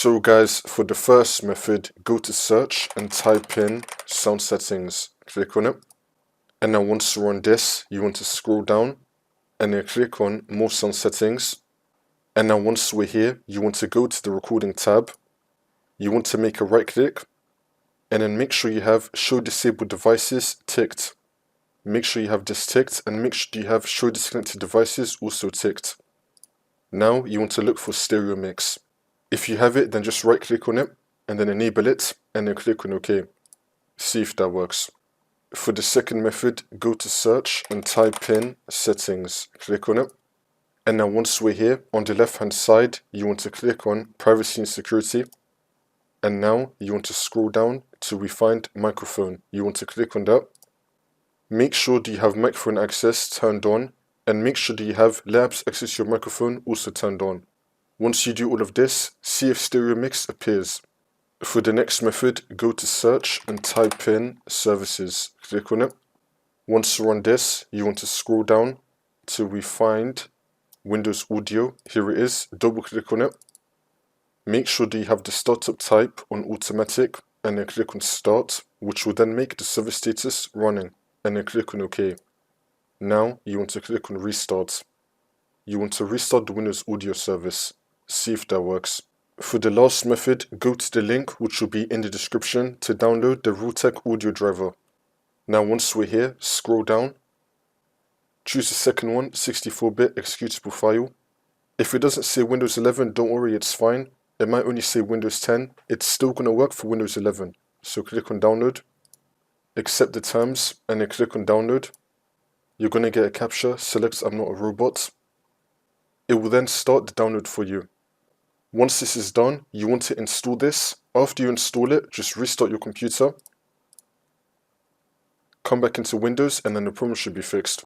So guys, for the first method, go to search and type in sound settings. Click on it. And now once you're on this, you want to scroll down and then click on more sound settings. And now once we're here, you want to go to the recording tab. You want to make a right click and then make sure you have show disabled devices ticked. Make sure you have this ticked and make sure you have show disconnected devices also ticked. Now you want to look for stereo mix. If you have it, then just right click on it and then enable it and then click on OK. See if that works. For the second method, go to search and type in settings. Click on it. And now once we're here, on the left hand side, you want to click on privacy and security. And now you want to scroll down till we find microphone. You want to click on that. Make sure that you have microphone access turned on and make sure that you have labs access to your microphone also turned on. Once you do all of this, see if stereo mix appears. For the next method, go to search and type in services. Click on it. Once you're on this, you want to scroll down till we find Windows Audio. Here it is. Double click on it. Make sure that you have the startup type on automatic and then click on start, which will then make the service status running, and then click on OK. Now you want to click on restart. You want to restart the Windows Audio service. See if that works. For the last method, go to the link which will be in the description to download the Realtek audio driver. Now once we're here, scroll down. Choose the second one, 64-bit executable file. If it doesn't say Windows 11, don't worry, it's fine. It might only say Windows 10. It's still going to work for Windows 11. So click on download. Accept the terms and then click on download. You're going to get a captcha, select I'm not a robot. It will then start the download for you. Once this is done, you want to install this. After you install it, just restart your computer. Come back into Windows and then the problem should be fixed.